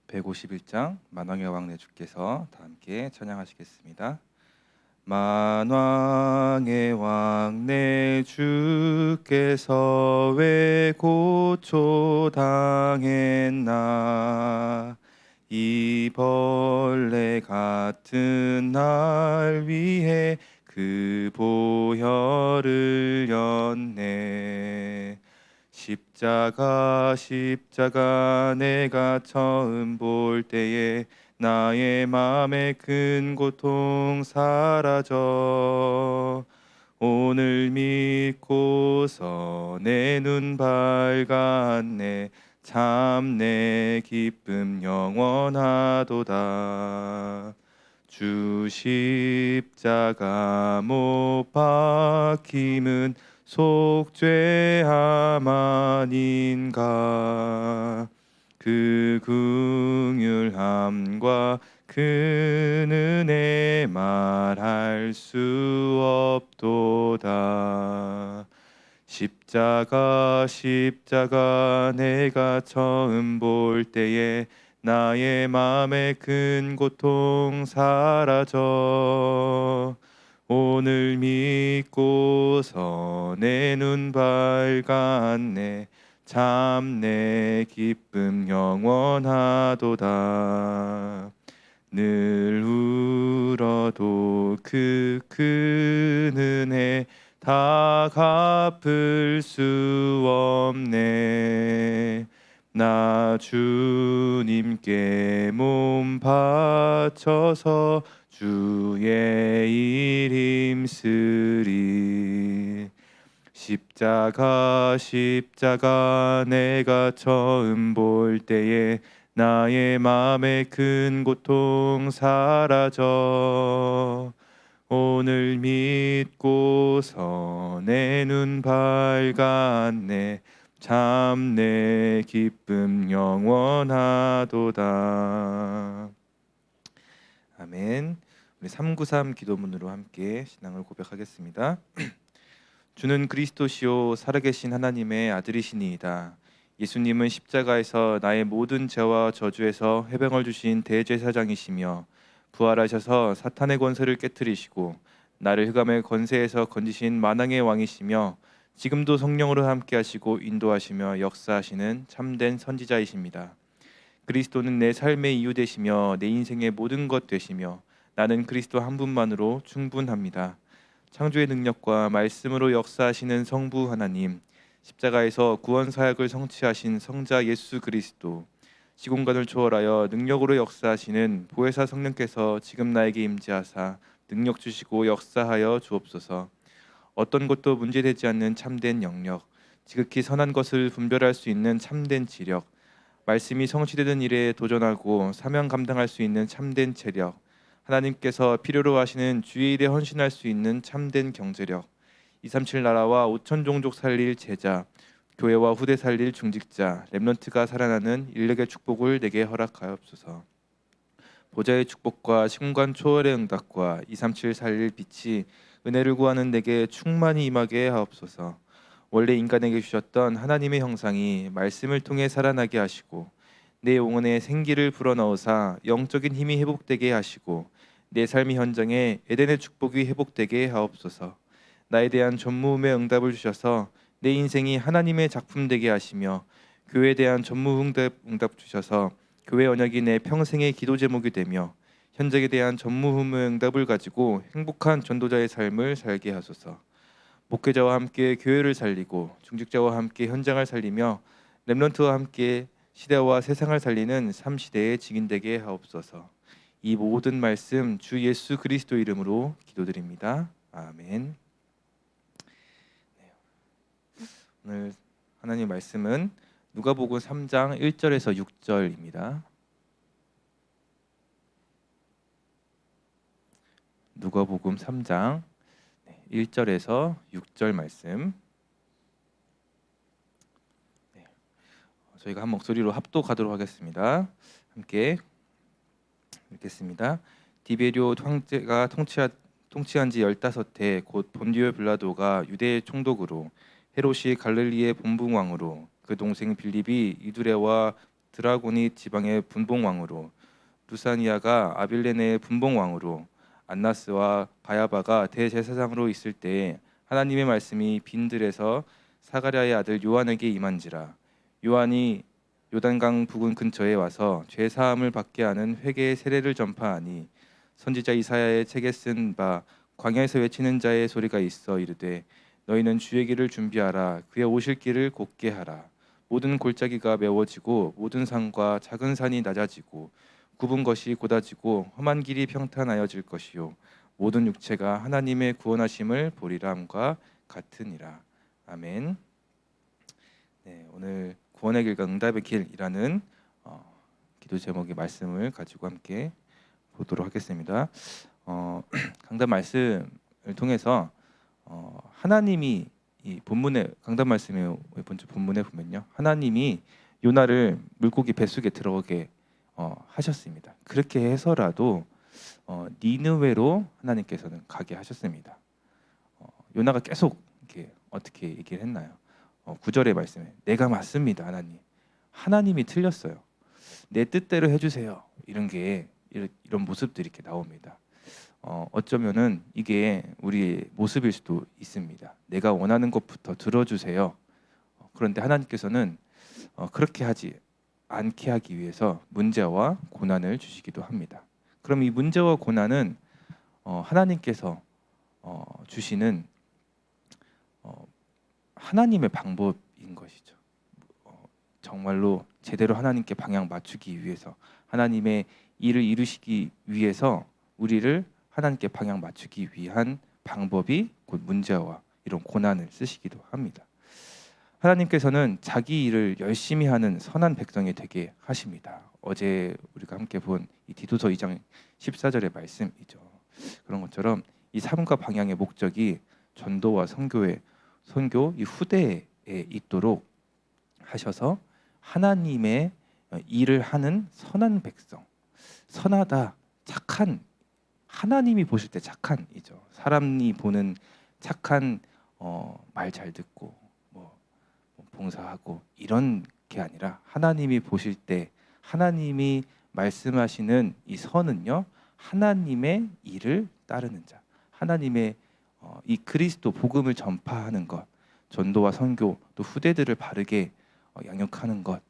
151장 만왕의 왕 내 주께서 다 함께 찬양하시겠습니다. 만왕의 왕 내 주께서 왜 고초당했나. 이 벌레 같은 날 위해 그 보혈을 흘렸네. 십자가 내가 처음 볼 때에 나의 맘에 큰 고통 사라져. 오늘 믿고서 내 눈 밝았네. 참 내 기쁨 영원하도다. 주 십자가 못 박힘은 속죄함 아닌가. 그 긍휼함과 그 은혜 말할 수 없도다. 십자가 내가 처음 볼 때에 나의 맘에 큰 고통 사라져. 오늘 믿고서 내 눈 밝았네. 참 내 기쁨 영원하도다. 늘 울어도 그 큰 은혜 다 갚을 수 없네. 나 주님께 몸 바쳐서 주의 일 힘쓰리. 십자가 내가 처음 볼 때에 나의 맘에 큰 고통 사라져. 오늘 믿고서 내 눈 밝았네. 참 내 기쁨 영원하도다. 아멘. 우리 393 기도문으로 함께 신앙을 고백하겠습니다. 주는 그리스도시요 살아계신 하나님의 아들이시니이다. 예수님은 십자가에서 나의 모든 죄와 저주에서 해방을 주신 대제사장이시며 부활하셔서 사탄의 권세를 깨뜨리시고 나를 흑암의 권세에서 건지신 만왕의 왕이시며 지금도 성령으로 함께 하시고 인도하시며 역사하시는 참된 선지자이십니다. 그리스도는 내 삶의 이유 되시며 내 인생의 모든 것 되시며 나는 그리스도 한 분만으로 충분합니다. 창조의 능력과 말씀으로 역사하시는 성부 하나님, 십자가에서 구원 사역을 성취하신 성자 예수 그리스도, 시공간을 초월하여 능력으로 역사하시는 보혜사 성령께서 지금 나에게 임재하사 능력 주시고 역사하여 주옵소서. 어떤 것도 문제되지 않는 참된 영역, 지극히 선한 것을 분별할 수 있는 참된 지력, 말씀이 성취되는 일에 도전하고 사명 감당할 수 있는 참된 체력, 하나님께서 필요로 하시는 주의 일에 헌신할 수 있는 참된 경제력, 237 나라와 5천 종족 살릴 제자, 교회와 후대 살릴 중직자, 렘넌트가 살아나는 인력의 축복을 내게 허락하옵소서. 보좌의 축복과 시공간 초월의 응답과 237 살릴 빛이 은혜를 구하는 내게 충만히 임하게 하옵소서. 원래 인간에게 주셨던 하나님의 형상이 말씀을 통해 살아나게 하시고 내 영혼에 생기를 불어넣으사 영적인 힘이 회복되게 하시고 내 삶의 현장에 에덴의 축복이 회복되게 하옵소서. 나에 대한 전무후무의 응답을 주셔서 내 인생이 하나님의 작품 되게 하시며 교회에 대한 전무응답 주셔서 교회 언약이 내 평생의 기도 제목이 되며 현장에 대한 전무후무의 응답을 가지고 행복한 전도자의 삶을 살게 하소서. 목회자와 함께 교회를 살리고 중직자와 함께 현장을 살리며 렘넌트와 함께 시대와 세상을 살리는 3시대의 증인되게 하옵소서. 이 모든 말씀 주 예수 그리스도 이름으로 기도드립니다. 아멘. 오늘 하나님 말씀은 누가복음 3장 1절에서 6절입니다. 누가복음 3장 1절에서 6절 말씀. 저희가 한 목소리로 합독하도록 하겠습니다. 함께 읽겠습니다. 디베리오 황제가 통치한 지 15해 곧 본디오 빌라도가 유대의 총독으로 헤롯이 갈릴리의 본붕왕으로 그 동생 빌립이 이두레와 드라고니 지방의 분봉왕으로, 루사니아가 아빌레네의 분봉왕으로, 안나스와 가야바가 대제사장으로 있을 때에 하나님의 말씀이 빈들에서 사가랴의 아들 요한에게 임한지라. 요한이 요단강 부근 근처에 와서 죄 사함을 받게 하는 회개의 세례를 전파하니, 선지자 이사야의 책에 쓴 바 광야에서 외치는 자의 소리가 있어 이르되, 너희는 주의 길을 준비하라, 그의 오실 길을 곧게 하라. 모든 골짜기가 메워지고 모든 산과 작은 산이 낮아지고 굽은 것이 곧아지고 험한 길이 평탄하여질 것이요, 모든 육체가 하나님의 구원하심을 보리라 함과 같으니라. 아멘. 네, 오늘 구원의 길과 응답의 길이라는 기도 제목의 말씀을 가지고 함께 보도록 하겠습니다. 강단 말씀을 통해서 하나님이 이 본문의 강단 말씀의 번째 본문에 보면요, 하나님이 요나를 물고기 뱃속에 들어오게 하셨습니다. 그렇게 해서라도 니느웨로 하나님께서는 가게 하셨습니다. 요나가 계속 이렇게 어떻게 얘기를 했나요? 9절의 말씀에 내가 맞습니다 하나님, 하나님이 틀렸어요, 내 뜻대로 해주세요, 이런 모습들이 이렇게 나옵니다. 어쩌면은 이게 우리의 모습일 수도 있습니다. 내가 원하는 것부터 들어주세요. 그런데 하나님께서는 그렇게 하지 않게 하기 위해서 문제와 고난을 주시기도 합니다. 그럼 이 문제와 고난은 하나님께서 주시는 하나님의 방법인 것이죠. 정말로 제대로 하나님께 방향 맞추기 위해서, 하나님의 일을 이루시기 위해서 우리를 하나님께 방향 맞추기 위한 방법이 곧 문제와 이런 고난을 쓰시기도 합니다. 하나님께서는 자기 일을 열심히 하는 선한 백성이 되게 하십니다. 어제 우리가 함께 본 이 디도서 2장 14절의 말씀이죠. 그런 것처럼 이 삶과 방향의 목적이 전도와 선교 이 후대에 있도록 하셔서 하나님의 일을 하는 선한 백성, 선하다, 착한, 하나님이 보실 때 착한이죠. 사람이 보는 착한 말 잘 듣고 뭐 봉사하고 이런 게 아니라, 하나님이 보실 때 하나님이 말씀하시는 이 선은요, 하나님의 일을 따르는 자, 하나님의 이 그리스도 복음을 전파하는 것, 전도와 선교, 또 후대들을 바르게 양육하는 것,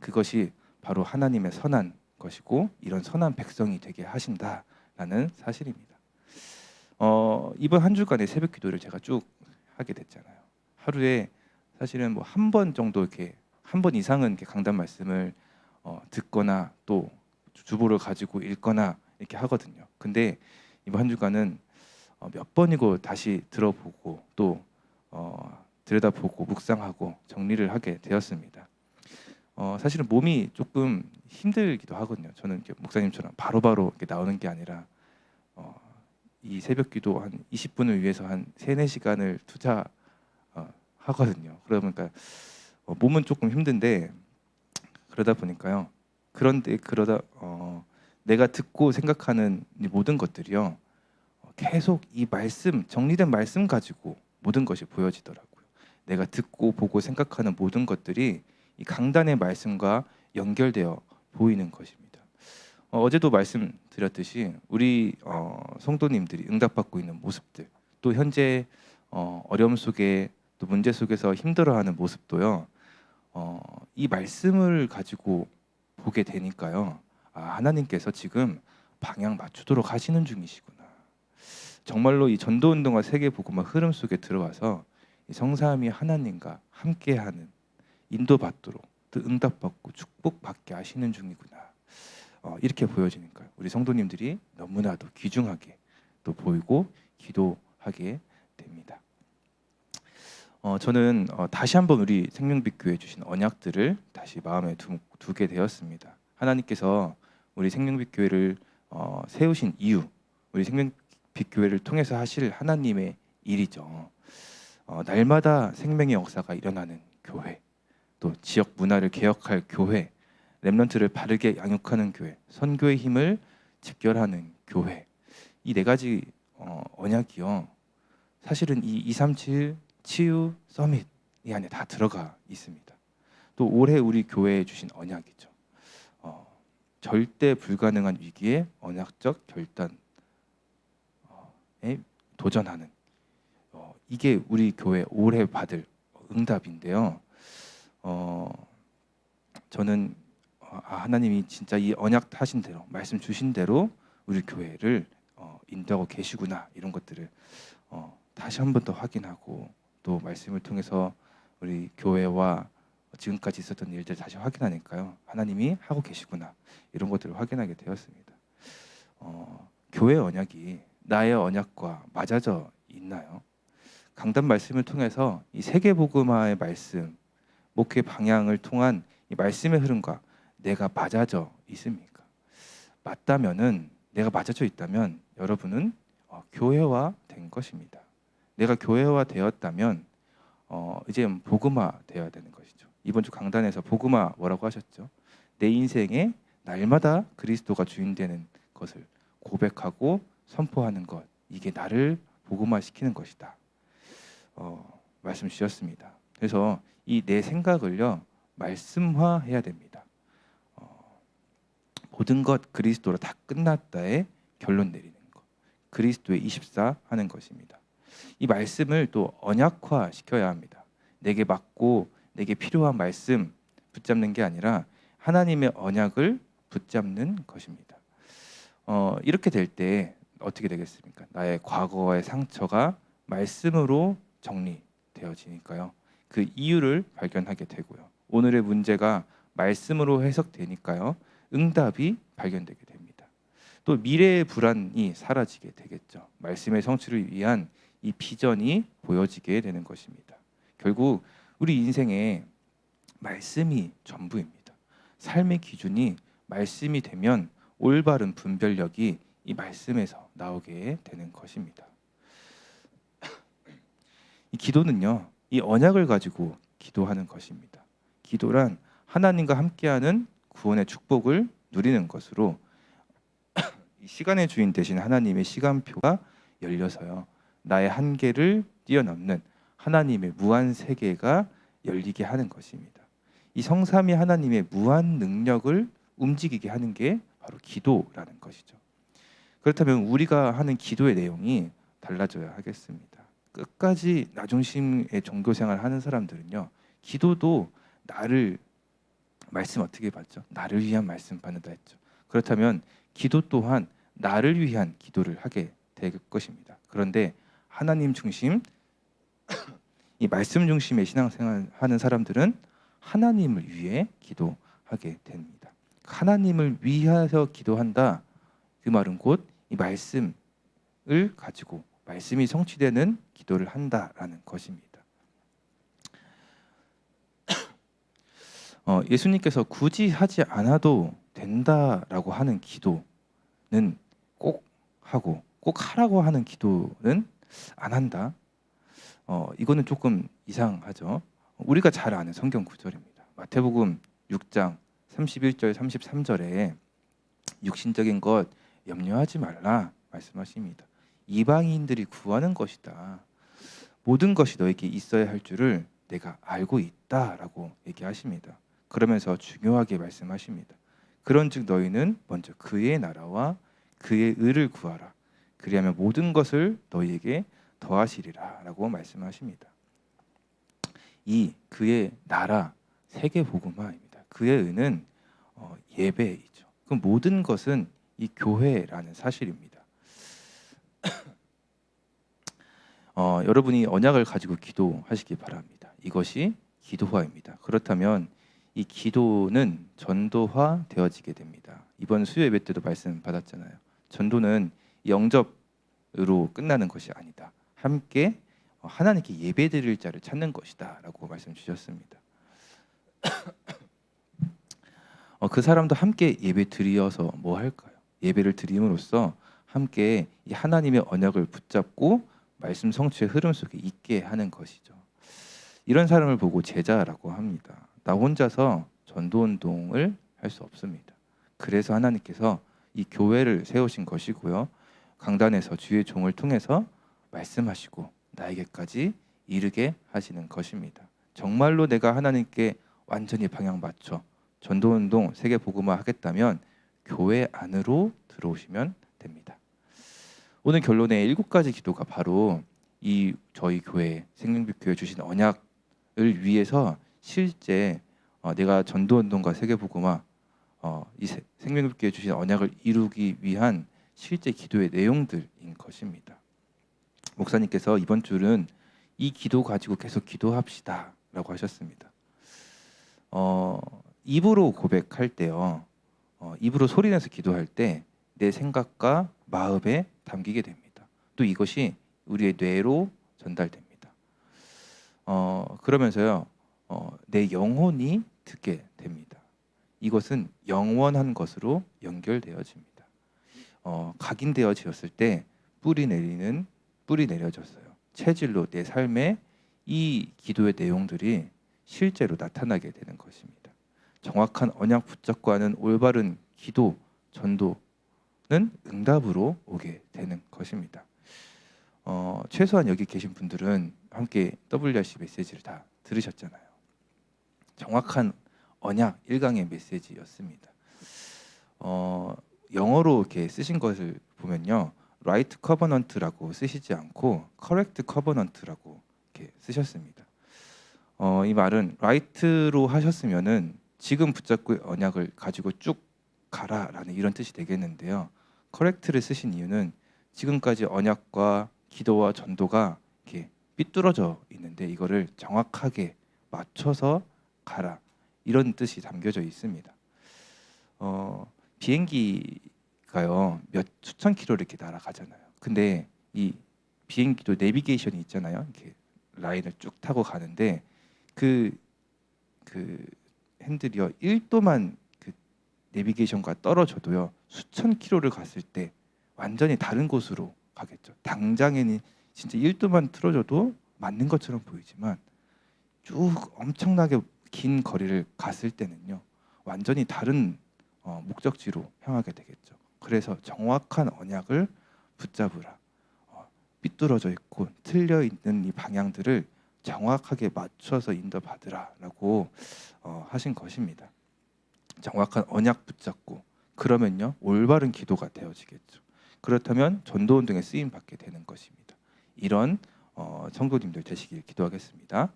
그것이 바로 하나님의 선한 것이고 이런 선한 백성이 되게 하신다라는 사실입니다. 이번 한 주간의 새벽 기도를 제가 쭉 하게 됐잖아요. 하루에 사실은 뭐 한 번 정도, 이렇게 한 번 이상은 이렇게 강단 말씀을 듣거나 또 주보를 가지고 읽거나 이렇게 하거든요. 근데 이번 한 주간은 몇 번이고 다시 들어보고 또 들여다보고 묵상하고 정리를 하게 되었습니다. 사실은 몸이 조금 힘들기도 하거든요. 저는 이렇게 목사님처럼 바로바로 이렇게 나오는 게 아니라 이 새벽기도 한 20분을 위해서 한 3-4시간을 투자 하거든요. 그러니까 몸은 조금 힘든데, 그러다 보니까요. 그런데 내가 듣고 생각하는 이 모든 것들이요, 계속 이 말씀, 정리된 말씀 가지고 모든 것이 보여지더라고요. 내가 듣고 보고 생각하는 모든 것들이 이 강단의 말씀과 연결되어 보이는 것입니다. 어제도 말씀드렸듯이 우리 성도님들이 응답받고 있는 모습들, 또 현재 어려움 속에 또 문제 속에서 힘들어하는 모습도요, 이 말씀을 가지고 보게 되니까요, 하나님께서 지금 방향 맞추도록 하시는 중이시구나. 정말로 이 전도운동과 세계복음화 흐름 속에 들어와서 이 성삼위 하나님과 함께하는, 인도받도록 또 응답받고 축복받게 하시는 중이구나. 이렇게 보여지니까요, 우리 성도님들이 너무나도 귀중하게 또 보이고 기도하게 됩니다. 저는 다시 한번 우리 생명빛교회 주신 언약들을 다시 마음에 두게 되었습니다. 하나님께서 우리 생명빛교회를 세우신 이유, 우리 생명빛교회를 통해서 하실 하나님의 일이죠. 날마다 생명의 역사가 일어나는 교회, 또 지역 문화를 개혁할 교회, 렘넌트를 바르게 양육하는 교회, 선교의 힘을 집결하는 교회, 이 4가지 언약이요, 사실은 이 237 치유 서밋 이 안에 다 들어가 있습니다. 또 올해 우리 교회에 주신 언약이죠. 절대 불가능한 위기에 언약적 결단에 도전하는, 이게 우리 교회 올해 받을 응답인데요. 저는 하나님이 진짜 이 언약 하신 대로, 말씀 주신 대로 우리 교회를 인도하고 계시구나, 이런 것들을 다시 한 번 더 확인하고, 또 말씀을 통해서 우리 교회와 지금까지 있었던 일들 다시 확인하니까요, 하나님이 하고 계시구나, 이런 것들을 확인하게 되었습니다. 교회 언약이 나의 언약과 맞아져 있나요? 강단 말씀을 통해서 이 세계복음화의 말씀, 목회 방향을 통한 이 말씀의 흐름과 내가 맞아져 있습니까? 맞다면은, 내가 맞아져 있다면 여러분은 교회화 된 것입니다. 내가 교회화 되었다면 이제 복음화 되어야 되는 것이죠. 이번 주 강단에서 복음화 뭐라고 하셨죠? 내 인생에 날마다 그리스도가 주인 되는 것을 고백하고 선포하는 것, 이게 나를 복음화시키는 것이다, 말씀 주셨습니다. 그래서 이 내 생각을요, 말씀화해야 됩니다. 모든 것 그리스도로 다 끝났다에 결론 내리는 것, 그리스도의 24 하는 것입니다. 이 말씀을 또 언약화 시켜야 합니다. 내게 맞고 내게 필요한 말씀 붙잡는 게 아니라 하나님의 언약을 붙잡는 것입니다. 이렇게 될 때 어떻게 되겠습니까? 나의 과거의 상처가 말씀으로 정리되어지니까요, 그 이유를 발견하게 되고요, 오늘의 문제가 말씀으로 해석되니까요, 응답이 발견되게 됩니다. 또 미래의 불안이 사라지게 되겠죠. 말씀의 성취를 위한 이 비전이 보여지게 되는 것입니다. 결국 우리 인생에 말씀이 전부입니다. 삶의 기준이 말씀이 되면 올바른 분별력이 이 말씀에서 나오게 되는 것입니다. 이 기도는요, 이 언약을 가지고 기도하는 것입니다. 기도란 하나님과 함께하는 구원의 축복을 누리는 것으로 이 시간의 주인 되신 하나님의 시간표가 열려서요, 나의 한계를 뛰어넘는 하나님의 무한 세계가 열리게 하는 것입니다. 이 성삼위 하나님의 무한 능력을 움직이게 하는 게 바로 기도라는 것이죠. 그렇다면 우리가 하는 기도의 내용이 달라져야 하겠습니다. 끝까지 나 중심의 종교 생활을 하는 사람들은요, 기도도 나를, 말씀 어떻게 받죠? 나를 위한 말씀 받는다 했죠. 그렇다면 기도 또한 나를 위한 기도를 하게 될 것입니다. 그런데 하나님 중심, 이 말씀 중심의 신앙생활 하는 사람들은 하나님을 위해 기도하게 됩니다. 하나님을 위하여 기도한다, 그 말은 곧 이 말씀을 가지고 말씀이 성취되는 기도를 한다라는 것입니다. 예수님께서 굳이 하지 않아도 된다라고 하는 기도는 꼭 하고, 꼭 하라고 하는 기도는 안 한다. 이거는 조금 이상하죠. 우리가 잘 아는 성경 구절입니다. 마태복음 6장 31절 33절에 육신적인 것 염려하지 말라 말씀하십니다. 이방인들이 구하는 것이다. 모든 것이 너에게 있어야 할 줄을 내가 알고 있다라고 얘기하십니다. 그러면서 중요하게 말씀하십니다. 그런즉 너희는 먼저 그의 나라와 그의 의를 구하라. 그리하면 모든 것을 너희에게 더하시리라 라고 말씀하십니다. 이 그의 나라, 세계복음화입니다. 그의 의는 예배이죠. 그 모든 것은 이 교회라는 사실입니다. 여러분이 언약을 가지고 기도하시기 바랍니다. 이것이 기도화입니다. 그렇다면 이 기도는 전도화 되어지게 됩니다. 이번 수요 예배 때도 말씀 받았잖아요. 전도는 영접으로 끝나는 것이 아니다. 함께 하나님께 예배드릴 자를 찾는 것이다 라고 말씀 주셨습니다. 그 사람도 함께 예배 드리어서 뭐 할까요? 예배를 드림으로써 함께 이 하나님의 언약을 붙잡고 말씀 성취의 흐름 속에 있게 하는 것이죠. 이런 사람을 보고 제자라고 합니다. 나 혼자서 전도운동을 할 수 없습니다. 그래서 하나님께서 이 교회를 세우신 것이고요, 강단에서 주의 종을 통해서 말씀하시고 나에게까지 이르게 하시는 것입니다. 정말로 내가 하나님께 완전히 방향 맞춰 전도운동 세계복음화 하겠다면 교회 안으로 들어오시면 됩니다. 오늘 결론의 7가지 기도가 바로 이 저희 교회 생명빛교회 주신 언약을 위해서 실제 내가 전도운동과 세계복음화 이 생명빛교회 주신 언약을 이루기 위한 실제 기도의 내용들인 것입니다. 목사님께서 이번 줄은 이 기도 가지고 계속 기도합시다 라고 하셨습니다. 입으로 고백할 때요, 입으로 소리내서 기도할 때 내 생각과 마음에 담기게 됩니다. 또 이것이 우리의 뇌로 전달됩니다. 그러면서요, 내 영혼이 듣게 됩니다. 이것은 영원한 것으로 연결되어집니다. 각인되어지었을 때 뿌리 내려졌어요. 체질로 내 삶에 이 기도의 내용들이 실제로 나타나게 되는 것입니다. 정확한 언약 붙잡고 하는 올바른 기도, 전도는 응답으로 오게 되는 것입니다. 최소한 여기 계신 분들은 함께 WRC 메시지를 다 들으셨잖아요. 정확한 언약 1강의 메시지였습니다. 영어로 이렇게 쓰신 것을 보면요, right covenant라고 쓰시지 않고 correct covenant라고 이렇게 쓰셨습니다. 이 말은 right로 하셨으면은 지금 붙잡고 언약을 가지고 쭉 가라라는 이런 뜻이 되겠는데요. correct를 쓰신 이유는 지금까지 언약과 기도와 전도가 이렇게 삐뚤어져 있는데 이거를 정확하게 맞춰서 가라, 이런 뜻이 담겨져 있습니다. 비행기가요 몇 수천 킬로를 이렇게 날아가잖아요. 근데 이 비행기도 내비게이션이 있잖아요. 이렇게 라인을 쭉 타고 가는데 그 핸들이요 1도만 그 내비게이션과 떨어져도요 수천 킬로를 갔을 때 완전히 다른 곳으로 가겠죠. 당장에는 진짜 1도만 틀어져도 맞는 것처럼 보이지만 쭉 엄청나게 긴 거리를 갔을 때는요 완전히 다른 목적지로 향하게 되겠죠. 그래서 정확한 언약을 붙잡으라. 삐뚤어져 있고 틀려 있는 이 방향들을 정확하게 맞춰서 인도받으라라고 하신 것입니다. 정확한 언약 붙잡고 그러면요 올바른 기도가 되어지겠죠. 그렇다면 전도운동에 쓰임 받게 되는 것입니다. 이런 성도님들 되시길 기도하겠습니다.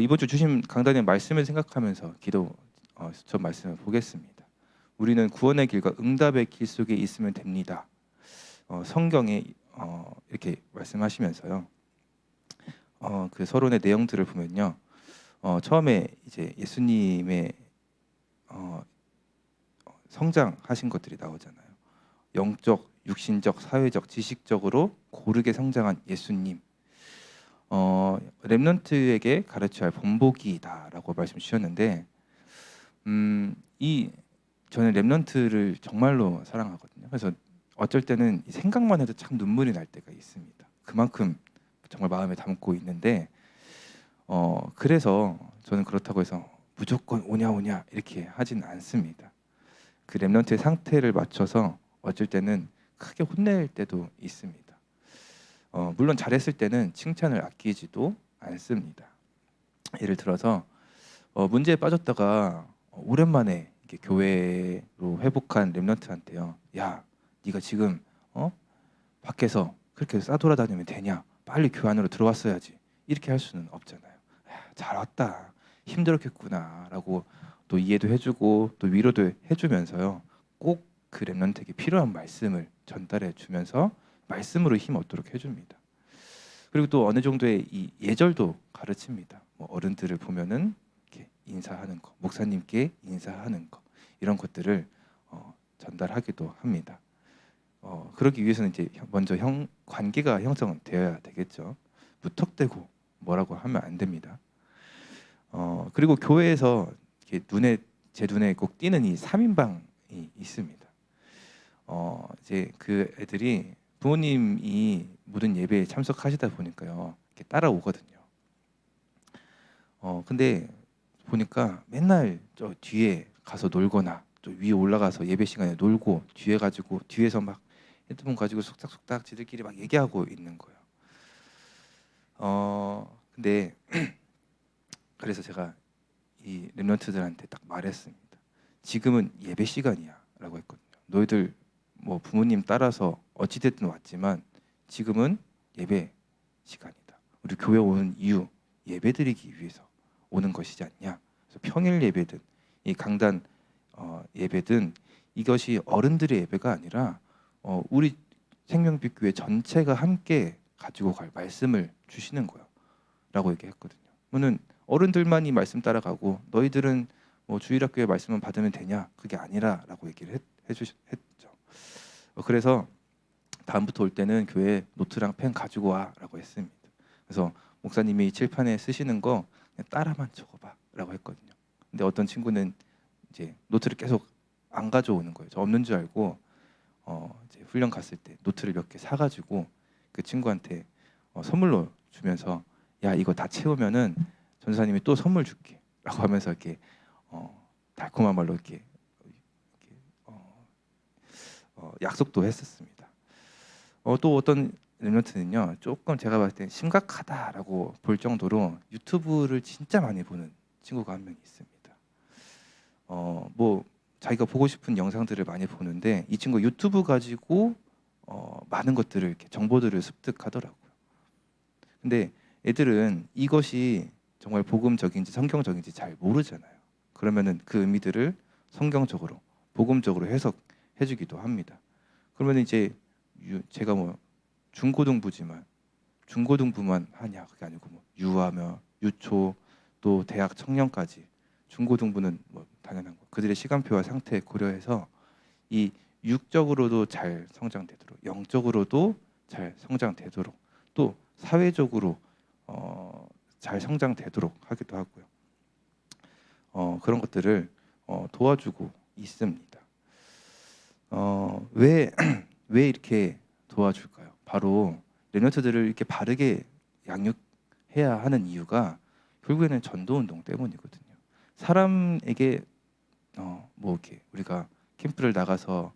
이번 주 주신 강단의 말씀을 생각하면서 기도 저 말씀을 보겠습니다. 우리는 구원의 길과 응답의 길 속에 있으면 됩니다. 성경에 이렇게 말씀하시면서요. 그 서론의 내용들을 보면요. 처음에 이제 예수님의 성장하신 것들이 나오잖아요. 영적, 육신적, 사회적, 지식적으로 고르게 성장한 예수님. 렘넌트에게 가르쳐야 할 본보기다라고 말씀 주셨는데 저는 렘넌트를 정말로 사랑하거든요. 그래서 어쩔 때는 생각만 해도 참 눈물이 날 때가 있습니다. 그만큼 정말 마음에 담고 있는데 그래서 저는 그렇다고 해서 무조건 오냐 이렇게 하진 않습니다. 그 렘넌트의 상태를 맞춰서 어쩔 때는 크게 혼낼 때도 있습니다. 물론 잘했을 때는 칭찬을 아끼지도 않습니다. 예를 들어서 문제에 빠졌다가 오랜만에 이렇게 교회로 회복한 렘넌트한테요, 야, 네가 지금 밖에서 그렇게 싸돌아다니면 되냐? 빨리 교회 안으로 들어왔어야지. 이렇게 할 수는 없잖아요. 잘 왔다, 힘들었겠구나라고 또 이해도 해주고 또 위로도 해주면서요, 꼭 그 렘넌트에게 필요한 말씀을 전달해 주면서 말씀으로 힘 얻도록 해줍니다. 그리고 또 어느 정도의 이 예절도 가르칩니다. 어른들을 보면은 이렇게 인사하는 거, 목사님께 인사하는 거, 이런 것들을 전달하기도 합니다. 그러기 위해서는 이제 먼저 관계가 형성되어야 되겠죠. 무턱대고 뭐라고 하면 안 됩니다. 그리고 교회에서 이렇게 제 눈에 꼭 띄는 이 3인방이 있습니다. 이제 그 애들이 부모님이 모든 예배에 참석하시다 보니까요 이렇게 따라오거든요. 근데 보니까 맨날 저 뒤에 가서 놀거나 또 위에 올라가서 예배 시간에 놀고 뒤에 가지고 뒤에서 막 핸드폰 가지고 속닥속닥 지들끼리 막 얘기하고 있는 거예요. 근데 그래서 제가 이 렘넌트들한테 딱 말했습니다. 지금은 예배 시간이야 라고 했거든요. 너희들 뭐 부모님 따라서 어찌됐든 왔지만 지금은 예배 시간이다. 우리 교회 오는 이유 예배드리기 위해서 오는 것이지 않냐. 그래서 평일 예배든 이 강단 예배든 이것이 어른들의 예배가 아니라 우리 생명빛 교회 전체가 함께 가지고 갈 말씀을 주시는 거예요. 라고 얘기했거든요. 그러면 어른들만 이 말씀 따라가고 너희들은 뭐 주일학교의 말씀만 받으면 되냐? 그게 아니라라고 얘기를 했죠. 그래서 다음부터 올 때는 교회 노트랑 펜 가지고 와라고 했습니다. 그래서 목사님이 칠판에 쓰시는 거 그냥 따라만 적어봐라고 했거든요. 근데 어떤 친구는 이제 노트를 계속 안 가져오는 거예요. 저 없는 줄 알고 이제 훈련 갔을 때 노트를 몇 개 사가지고 그 친구한테 선물로 주면서 야 이거 다 채우면은 전사님이 또 선물 줄게라고 하면서 이렇게 달콤한 말로 이렇게 약속도 했었습니다. 또 어떤 렘넌트는요 조금 제가 봤을 때 심각하다라고 볼 정도로 유튜브를 진짜 많이 보는 친구가 한 명 있습니다. 뭐 자기가 보고 싶은 영상들을 많이 보는데 이 친구 유튜브 가지고 많은 것들을 이렇게 정보들을 습득하더라고요. 근데 애들은 이것이 정말 복음적인지 성경적인지 잘 모르잖아요. 그러면은 그 의미들을 성경적으로 복음적으로 해석해주기도 합니다. 그러면 이제 제가 뭐 중고등부지만 중고등부만 하냐 그게 아니고 뭐 유아며 유초 또 대학 청년까지 중고등부는 뭐 당연한 거 그들의 시간표와 상태 고려해서 이 육적으로도 잘 성장되도록 영적으로도 잘 성장되도록 또 사회적으로 잘 성장되도록 하기도 하고요. 그런 것들을 도와주고 있습니다. 왜 이렇게 도와줄까요? 바로 렘넌트들을 이렇게 바르게 양육해야 하는 이유가 결국에는 전도운동 때문이거든요. 사람에게 뭐 이렇게 우리가 캠프를 나가서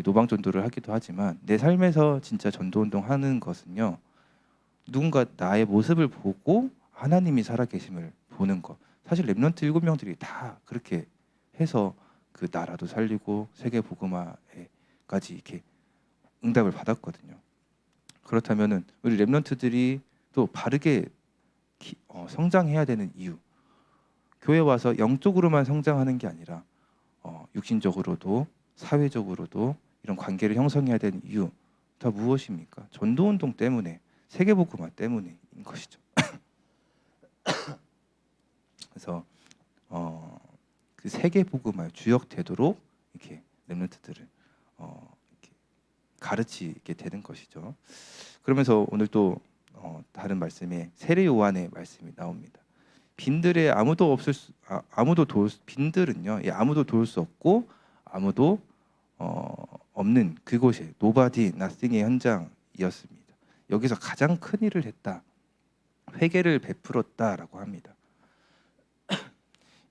노방 전도를 하기도 하지만 내 삶에서 진짜 전도운동 하는 것은요. 누군가 나의 모습을 보고 하나님이 살아계심을 보는 것. 사실 렘넌트 7명들이 다 그렇게 해서 그 나라도 살리고 세계 복음화에까지 이렇게 응답을 받았거든요. 그렇다면은 우리 렘넌트들이 또 바르게 성장해야 되는 이유. 교회 와서 영적으로만 성장하는 게 아니라 육신적으로도 사회적으로도 이런 관계를 형성해야 되는 이유 다 무엇입니까? 전도운동 때문에 세계복음화 때문인 것이죠. 그래서 그 세계복음화에 주역되도록 이렇게 렘넌트들을 이렇게 가르치게 되는 것이죠. 그러면서 오늘 또 다른 말씀에 세례 요한의 말씀이 나옵니다. 빈들에 아무도 없을 빈들은요 아무도 도울 수 없고 아무도 없는 그곳에 nobody, nothing의 현장이었습니다. 여기서 가장 큰 일을 했다. 회개를 베풀었다라고 합니다.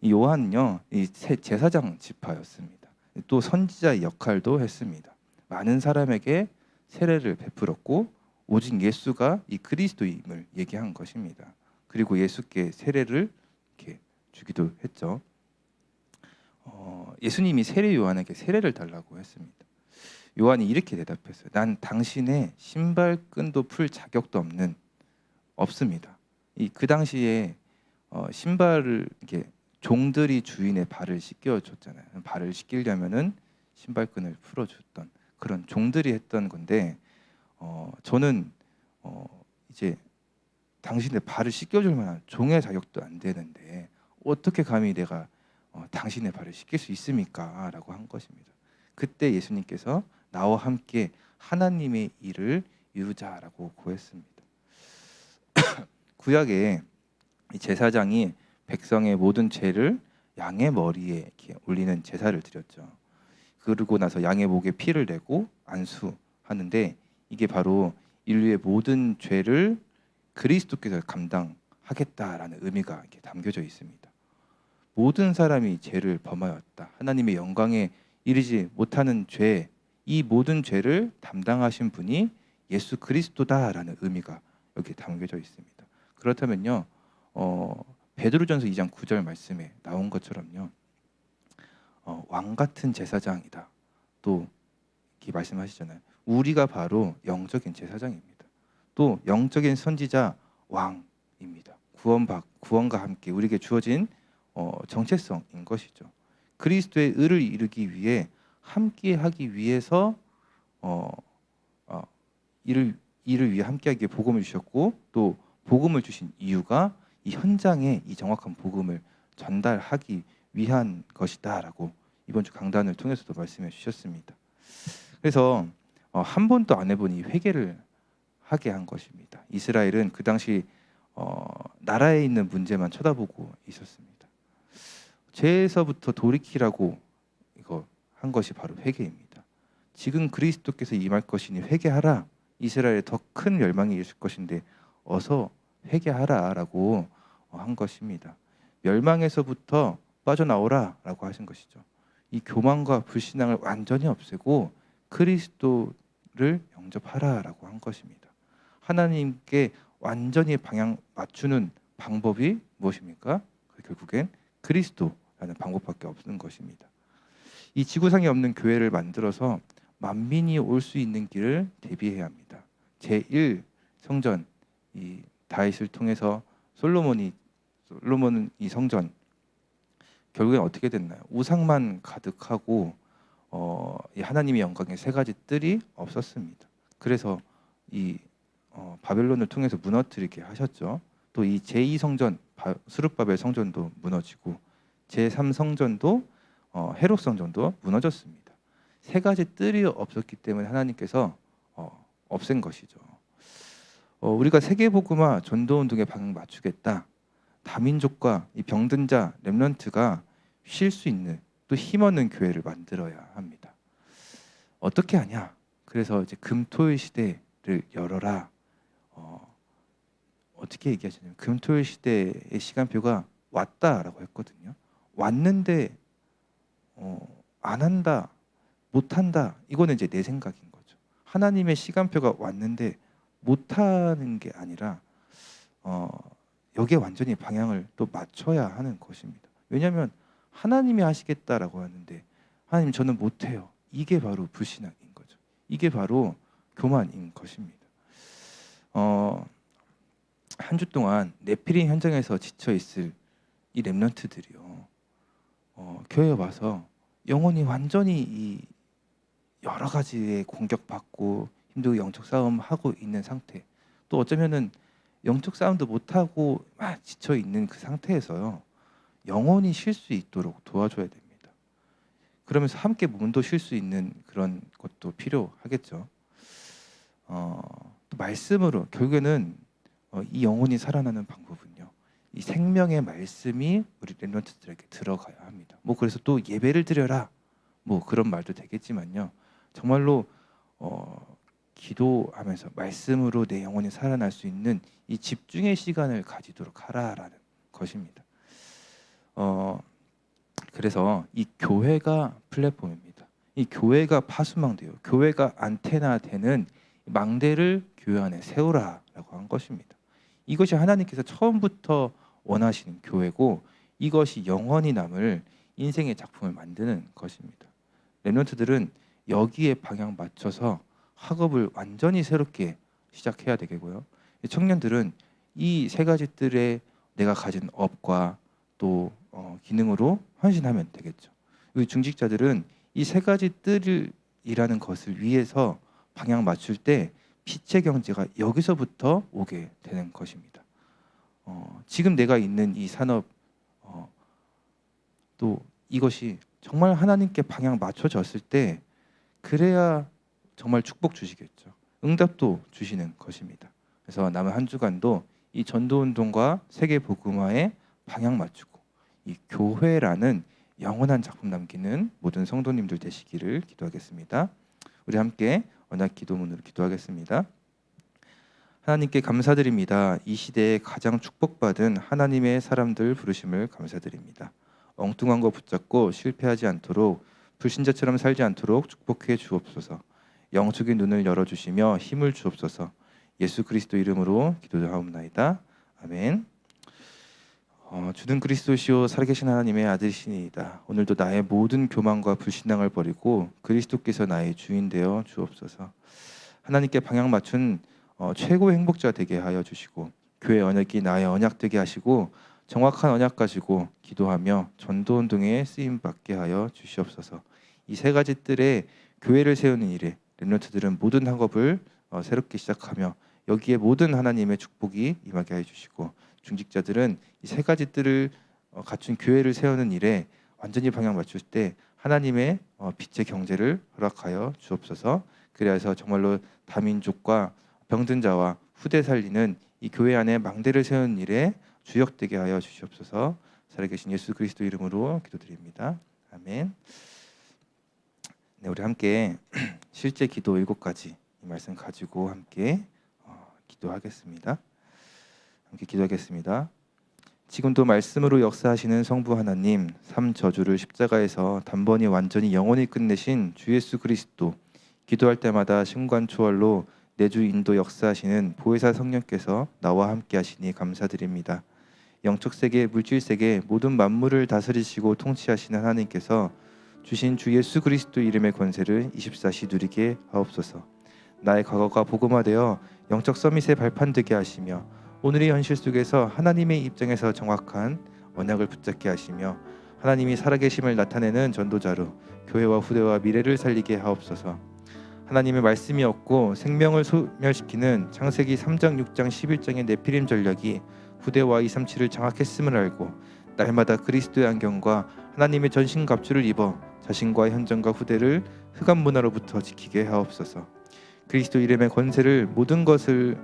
이 요한은요 이 제사장 지파였습니다. 또 선지자의 역할도 했습니다. 많은 사람에게 세례를 베풀었고 오직 예수가 이 그리스도임을 얘기한 것입니다. 그리고 예수께 세례를 이렇게 주기도 했죠. 예수님이 세례 요한에게 세례를 달라고 했습니다. 요한이 이렇게 대답했어요. 난 당신의 신발끈도 풀 자격도 없습니다. 그 당시에 신발을 이렇게 종들이 주인의 발을 씻겨줬잖아요. 발을 씻기려면은 신발끈을 풀어줬던 그런 종들이 했던 건데 저는 이제 당신의 발을 씻겨줄 만한 종의 자격도 안 되는데 어떻게 감히 내가 당신의 발을 씻길 수 있습니까? 라고 한 것입니다. 그때 예수님께서 나와 함께 하나님의 일을 이루자라고 고했습니다. 구약에 이 제사장이 백성의 모든 죄를 양의 머리에 이렇게 올리는 제사를 드렸죠. 그러고 나서 양의 목에 피를 내고 안수하는데 이게 바로 인류의 모든 죄를 그리스도께서 감당하겠다라는 의미가 이렇게 담겨져 있습니다. 모든 사람이 죄를 범하였다. 하나님의 영광에 이르지 못하는 죄, 이 모든 죄를 담당하신 분이 예수 그리스도다라는 의미가 여기 담겨져 있습니다. 그렇다면요, 베드로전서 2장 9절 말씀에 나온 것처럼요, 왕 같은 제사장이다. 또 이렇게 말씀하시잖아요. 우리가 바로 영적인 제사장입니다. 또 영적인 선지자 왕입니다. 구원과 함께 우리에게 주어진 정체성인 것이죠. 그리스도의 의를 이루기 위해 함께 하기 위해서 이를 위해 함께하기에 복음을 주셨고, 또 복음을 주신 이유가 이 현장에 이 정확한 복음을 전달하기 위한 것이다라고 이번 주 강단을 통해서도 말씀해 주셨습니다. 그래서 한 번도 안 해본 이 회개를 하게 한 것입니다. 이스라엘은 그 당시 나라에 있는 문제만 쳐다보고 있었습니다. 죄에서부터 돌이키라고 이거 한 것이 바로 회개입니다. 지금 그리스도께서 임할 것이니 회개하라. 이스라엘에 더 큰 멸망이 있을 것인데 어서 회개하라라고 한 것입니다. 멸망에서부터 빠져나오라라고 하신 것이죠. 이 교만과 불신앙을 완전히 없애고 그리스도를 영접하라라고 한 것입니다. 하나님께 완전히 방향 맞추는 방법이 무엇입니까? 결국엔 그리스도라는 방법밖에 없는 것입니다. 이 지구상에 없는 교회를 만들어서 만민이 올 수 있는 길을 대비해야 합니다. 제1 성전 이 다윗을 통해서 솔로몬은 이 성전 결국엔 어떻게 됐나요? 우상만 가득하고 이 하나님의 영광의 세 가지 뜰이 없었습니다. 그래서 이 바벨론을 통해서 무너뜨리게 하셨죠. 또 이 제2 성전 스룹바벨 성전도 무너지고 제3 성전도 헤롯 성전도 무너졌습니다. 세 가지 뜰이 없었기 때문에 하나님께서 없앤 것이죠. 우리가 세계복음화 전도운동에 방향 맞추겠다. 다민족과 이 병든 자 렘넌트가 쉴 수 있는 또 힘없는 교회를 만들어야 합니다. 어떻게 하냐? 그래서 이제 금토일 시대를 열어라. 어떻게 얘기하시냐면 금토일 시대의 시간표가 왔다라고 했거든요. 왔는데 안 한다, 못 한다. 이거는 이제 내 생각인 거죠. 하나님의 시간표가 왔는데 못 하는 게 아니라 여기에 완전히 방향을 또 맞춰야 하는 것입니다. 왜냐하면 하나님이 하시겠다라고 하는데 하나님 저는 못해요. 이게 바로 불신앙인 거죠. 이게 바로 교만인 것입니다. 한 주 동안 네피림 현장에서 지쳐 있을 이 렘넌트들이요, 교회에 와서 영혼이 완전히 이 여러 가지의 공격받고 힘들고 영적 싸움 하고 있는 상태, 또 어쩌면은 영적 싸움도 못 하고 막 지쳐 있는 그 상태에서요, 영혼이 쉴 수 있도록 도와줘야 됩니다. 그러면서 함께 몸도 쉴 수 있는 그런 것도 필요하겠죠. 또 말씀으로 결국에는 이 영혼이 살아나는 방법은요, 이 생명의 말씀이 우리 렘넌트들에게 들어가야 합니다. 뭐 그래서 또 예배를 드려라, 뭐 그런 말도 되겠지만요, 정말로 기도하면서 말씀으로 내 영혼이 살아날 수 있는 이 집중의 시간을 가지도록 하라라는 것입니다. 그래서 이 교회가 플랫폼입니다. 이 교회가 파수망대요. 교회가 안테나 되는 망대를 교회 안에 세우라라고 한 것입니다. 이것이 하나님께서 처음부터 원하시는 교회고, 이것이 영원히 남을 인생의 작품을 만드는 것입니다. 렘넌트들은 여기에 방향 맞춰서 학업을 완전히 새롭게 시작해야 되겠고요. 청년들은 이 세 가지 뜰에 내가 가진 업과 또 기능으로 헌신하면 되겠죠. 우리 중직자들은 이 세 가지 뜰이라는 것을 위해서 방향 맞출 때 빛의 경제가 여기서부터 오게 되는 것입니다. 지금 내가 있는 이 산업 또 이것이 정말 하나님께 방향 맞춰졌을 때 그래야 정말 축복 주시겠죠. 응답도 주시는 것입니다. 그래서 남은 한 주간도 이 전도운동과 세계복음화에 방향 맞추고 이 교회라는 영원한 작품 남기는 모든 성도님들 되시기를 기도하겠습니다. 우리 함께 언약 기도문으로 기도하겠습니다. 하나님께 감사드립니다. 이 시대에 가장 축복받은 하나님의 사람들 부르심을 감사드립니다. 엉뚱한 거 붙잡고 실패하지 않도록, 불신자처럼 살지 않도록 축복해 주옵소서. 영적인 눈을 열어주시며 힘을 주옵소서. 예수 그리스도 이름으로 기도하옵나이다. 아멘. 주는 그리스도시요 살아계신 하나님의 아들이시니이다. 오늘도 나의 모든 교만과 불신앙을 버리고 그리스도께서 나의 주인 되어 주옵소서. 하나님께 방향 맞춘 최고의 행복자 되게 하여 주시고 교회 언약이 나의 언약 되게 하시고 정확한 언약 가지고 기도하며 전도 운동에 쓰임 받게 하여 주시옵소서. 이 세 가지 뜰에 교회를 세우는 일에 렘넌트들은 모든 학업을 새롭게 시작하며 여기에 모든 하나님의 축복이 임하게 해 주시고 중직자들은 이 세 가지 뜰을 갖춘 교회를 세우는 일에 완전히 방향 맞출 때 하나님의 빛의 경제를 허락하여 주옵소서. 그래서 정말로 다민족과 병든 자와 후대 살리는 이 교회 안에 망대를 세우는 일에 주역되게 하여 주시옵소서. 살아계신 예수 그리스도 이름으로 기도드립니다. 아멘. 네, 우리 함께 실제 기도 7가지 이 말씀 가지고 함께 기도하겠습니다. 함께 기도하겠습니다. 지금도 말씀으로 역사하시는 성부 하나님, 삼 저주를 십자가에서 단번에 완전히 영원히 끝내신 주 예수 그리스도, 기도할 때마다 신관 초월로 내주 인도 역사하시는 보혜사 성령께서 나와 함께 하시니 감사드립니다. 영적 세계, 물질 세계 모든 만물을 다스리시고 통치하시는 하나님께서 주신 주 예수 그리스도 이름의 권세를 24시 누리게 하옵소서. 나의 과거가 복음화되어 영적 서밋의 발판 되게 하시며 오늘의 현실 속에서 하나님의 입장에서 정확한 언약을 붙잡게 하시며 하나님이 살아계심을 나타내는 전도자로 교회와 후대와 미래를 살리게 하옵소서. 하나님의 말씀이 없고 생명을 소멸시키는 창세기 3장, 6장, 11장의 네피림 전략이 후대와 237을 장악했음을 알고 날마다 그리스도의 안경과 하나님의 전신갑주를 입어 자신과 현장과 후대를 흑암 문화로부터 지키게 하옵소서. 그리스도 이름의 권세를 모든 것을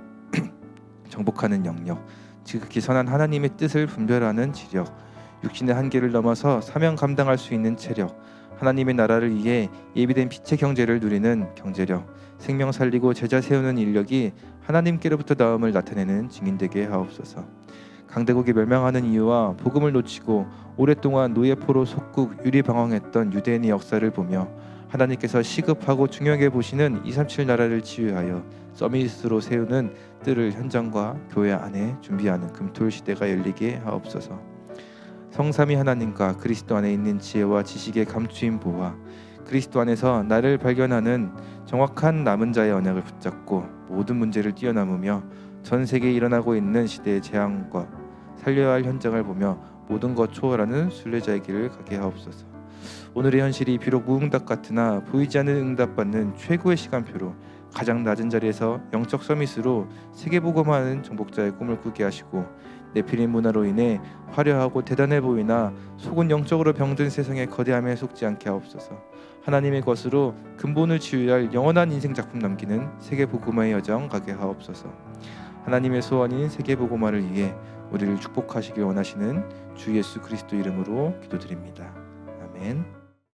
정복하는 영역, 지극히 선한 하나님의 뜻을 분별하는 지력, 육신의 한계를 넘어서 사명 감당할 수 있는 체력, 하나님의 나라를 위해 예비된 빛의 경제를 누리는 경제력, 생명 살리고 제자 세우는 인력이 하나님께로부터 나옴을 나타내는 증인되게 하옵소서. 강대국이 멸망하는 이유와 복음을 놓치고 오랫동안 노예포로 속국 유리방황했던 유대인의 역사를 보며 하나님께서 시급하고 중요하게 보시는 237 나라를 치유하여 서밋으로 세우는 뜰을 현장과 교회 안에 준비하는 금토일 시대가 열리게 하옵소서. 성삼위 하나님과 그리스도 안에 있는 지혜와 지식의 감추인 보화, 그리스도 안에서 나를 발견하는 정확한 남은 자의 언약을 붙잡고 모든 문제를 뛰어넘으며 전 세계에 일어나고 있는 시대의 재앙과 살려야 할 현장을 보며 모든 것 초월하는 순례자의 길을 가게 하옵소서. 오늘의 현실이 비록 무응답 같으나 보이지 않는 응답받는 최고의 시간표로 가장 낮은 자리에서 영적 서밋으로 세계복음화하는 정복자의 꿈을 꾸게 하시고 네피림 문화로 인해 화려하고 대단해 보이나 속은 영적으로 병든 세상의 거대함에 속지 않게 하옵소서. 하나님의 것으로 근본을 치유할 영원한 인생 작품 남기는 세계복음화의 여정 가게 하옵소서. 하나님의 소원인 세계복음화를 위해 우리를 축복하시길 원하시는 주 예수 그리스도 이름으로 기도드립니다. 아멘.